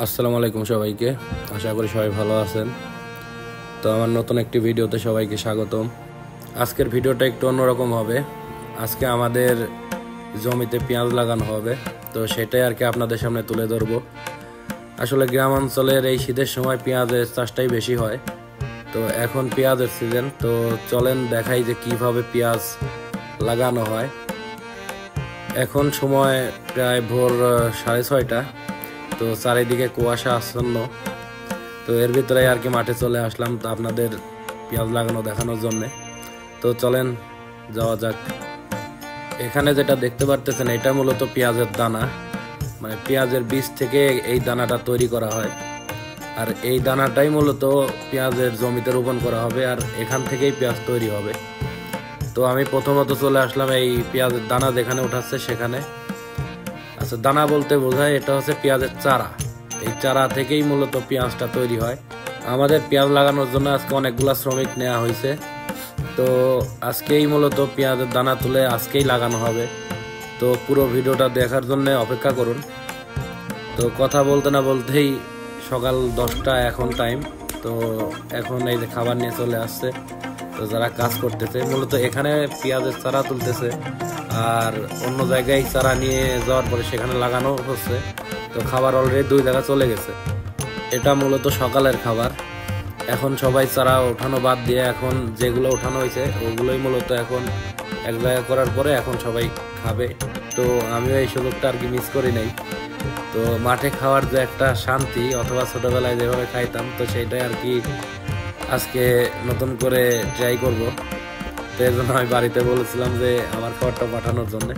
আসসালামু আলাইকুম সবাইকে। আশা করি সবাই ভালো আছেন। তো আমার নতুন একটি ভিডিওতে সবাইকে স্বাগতম। আজকের ভিডিওটা একটু অন্যরকম হবে। আজকে আমাদের জমিতে পেঁয়াজ লাগানো হবে, তো সেটাই আর কি আপনাদের সামনে তুলে ধরবো। আসলে গ্রাম অঞ্চলের এই শীতের সময় পেঁয়াজের চাষটাই বেশি হয়। তো এখন পেঁয়াজের সিজন, তো চলেন দেখাই যে কিভাবে পেঁয়াজ লাগানো হয়। এখন সময় প্রায় ভোর 6:30। তো চারিদিকে কুয়াশা আচ্ছন্ন। তো এর ভিতরে আর কি মাঠে চলে আসলাম তো আপনাদের পেঁয়াজ লাগানো দেখানোর জন্যে। তো চলেন যাওয়া যাক। এখানে যেটা দেখতে পারতেছেন এটা মূলত পেঁয়াজের দানা, মানে পেঁয়াজের বীজ থেকে এই দানাটা তৈরি করা হয়। আর এই দানাটাই মূলত পেঁয়াজের জমিতে রোপণ করা হবে, আর এখান থেকেই পেঁয়াজ তৈরি হবে। তো আমি প্রথমত চলে আসলাম এই পেঁয়াজের দানা যেখানে উঠাচ্ছে সেখানে। আচ্ছা, দানা বলতে বোঝায় এটা হচ্ছে পেঁয়াজের চারা। এই চারা থেকেই মূলত পেঁয়াজটা তৈরি হয়। আমাদের পেঁয়াজ লাগানোর জন্য আজকে অনেকগুলা শ্রমিক নেওয়া হয়েছে। তো আজকেই মূলত পেঁয়াজের দানা তুলে আজকেই লাগানো হবে। তো পুরো ভিডিওটা দেখার জন্য অপেক্ষা করুন। তো কথা বলতে না বলতেই সকাল 10টা এখন টাইম। তো এখন এই যে খাবার নিয়ে চলে আসছে। তো যারা কাজ করতেছে মূলত এখানে পেঁয়াজের চারা তুলতেছে, আর অন্য জায়গায় চারা নিয়ে যাওয়ার পরে সেখানে লাগানো হচ্ছে। তো খাবার অলরেডি 2 জায়গা চলে গেছে। এটা মূলত সকালের খাবার। এখন সবাই চারা ওঠানো বাদ দিয়ে এখন যেগুলো ওঠানো হয়েছে ওগুলোই মূলত এখন এক জায়গা করার পরে এখন সবাই খাবে। তো আমিও এই সুযোগটা আর কি মিস করি নাই। তো মাঠে খাওয়ার যে একটা শান্তি, অথবা ছোটবেলায় যেভাবে খাইতাম, তো সেইটাই আর কি আজকে নতুন করে ট্রাই করব। তো এর জন্য আমি বাড়িতে বলেছিলাম যে আমার খাবারটা পাঠানোর জন্য।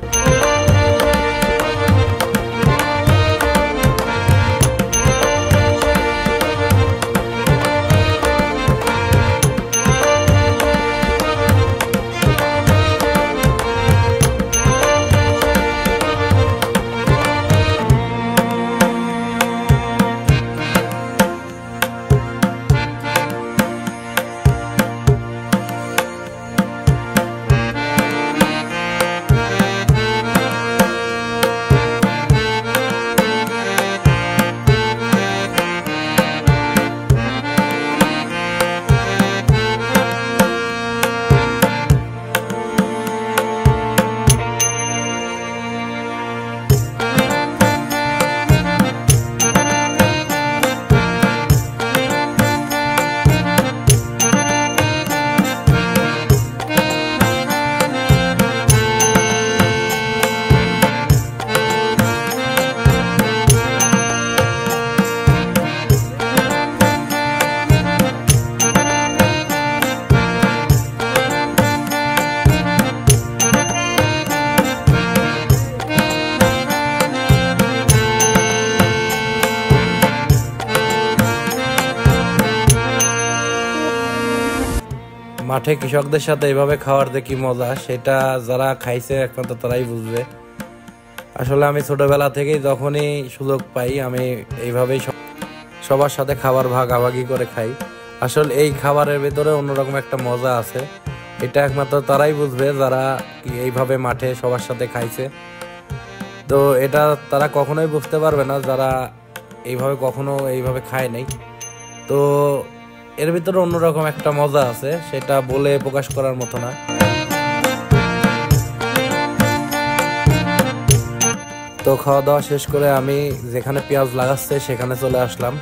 মাঠে কৃষকদের সাথে এইভাবে খাওয়ার যে কি মজা, সেটা যারা খাইছে একমাত্র তারাই বুঝবে। আসলে আমি ছোটবেলা থেকেই যখনই সুযোগ পাই আমি এইভাবেই সবার সাথে খাবার ভাগাভাগি করে খাই। আসলে এই খাবারের ভিতরে অন্যরকম একটা মজা আছে, এটা একমাত্র তারাই বুঝবে যারা এইভাবে মাঠে সবার সাথে খাইছে। তো এটা তারা কখনোই বুঝতে পারবে না যারা কখনো এইভাবে খায় নাই। তো এর ভিতরে অন্যরকম একটা মজা আছে, সেটা বলে প্রকাশ করার মতো না। তো খাওয়া দাওয়া শেষ করে আমি যেখানে পেঁয়াজ লাগাচ্ছে সেখানে চলে আসলাম।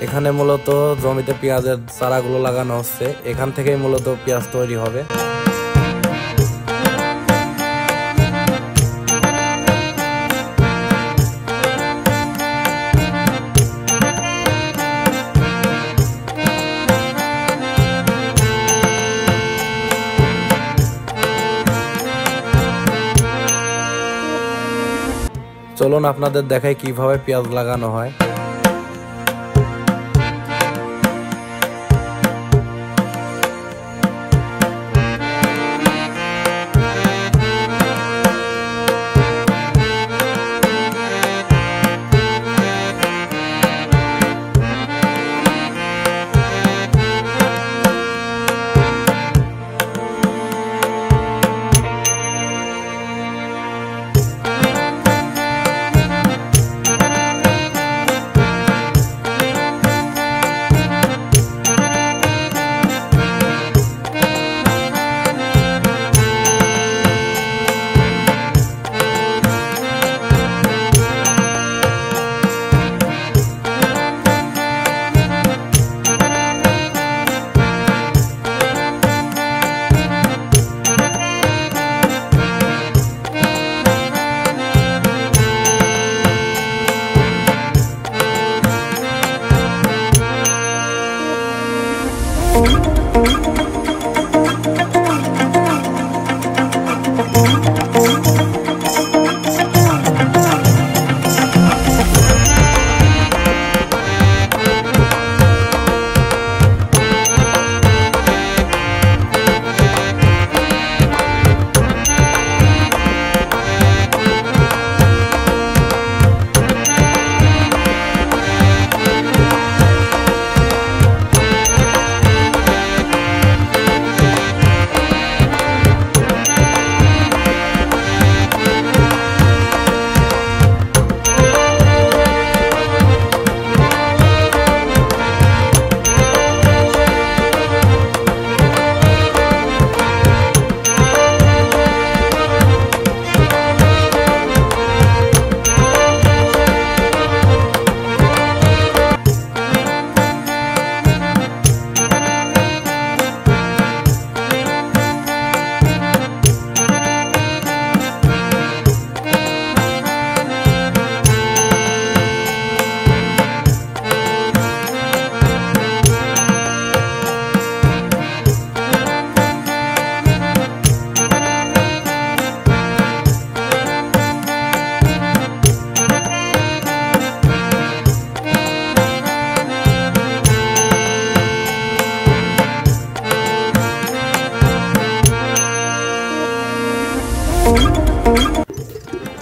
এখানে মূলত জমিতে পেঁয়াজের চারাগুলো লাগানো হচ্ছে, এখান থেকেই মূলত পেঁয়াজ তৈরি হবে। চলুন আপনাদের দেখাই কিভাবে পেঁয়াজ লাগানো হয়।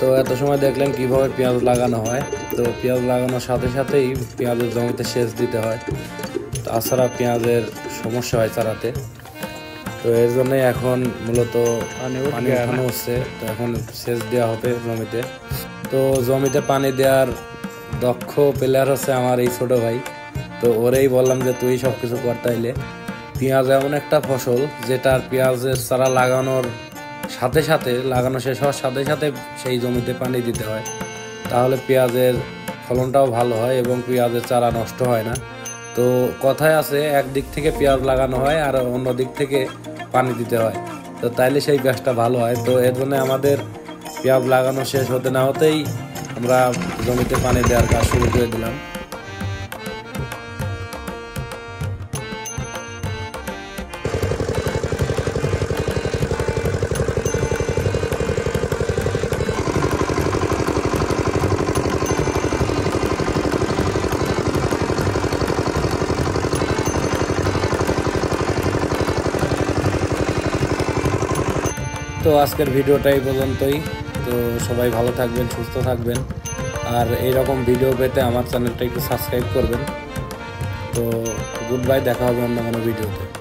তো এত সময় দেখলেন কিভাবে পেঁয়াজ লাগানো হয়। তো পেঁয়াজ লাগানোর সাথে সাথেই পেঁয়াজের জমিতে সেচ দিতে হয়, তাছাড়া পেঁয়াজের সমস্যা হয় চারাতে। তো এর জন্যই এখন মূলত পানি উঠানো হচ্ছে। তো এখন সেচ দেওয়া হবে জমিতে। তো জমিতে পানি দেওয়ার দক্ষ প্লেয়ার হচ্ছে আমার এই ছোট ভাই। তো ওরেই বললাম যে তুই সব কিছু করতাইলে। পেঁয়াজ এমন একটা ফসল যেটার পেঁয়াজের চারা লাগানোর সাথে সাথে, লাগানো শেষ হওয়ার সাথে সাথে সেই জমিতে পানি দিতে হয়, তাহলে পেঁয়াজের ফলনটাও ভালো হয় এবং পেঁয়াজের চারা নষ্ট হয় না। তো কথায় আছে, একদিক থেকে পেঁয়াজ লাগানো হয় আর অন্য দিক থেকে পানি দিতে হয়, তো তাইলে সেই গাছটা ভালো হয়। তো এর জন্য আমাদের পেঁয়াজ লাগানো শেষ হতে না হতেই আমরা জমিতে পানি দেওয়ার কাজ শুরু করে দিলাম। তো আজকের ভিডিওটা এই পর্যন্তই। তো সবাই ভালো থাকবেন, সুস্থ থাকবেন, আর এইরকম ভিডিও পেতে আমার চ্যানেলটা একটু সাবস্ক্রাইব করবেন। তো গুড বাই, দেখা হবে অন্য কোনো ভিডিওতে।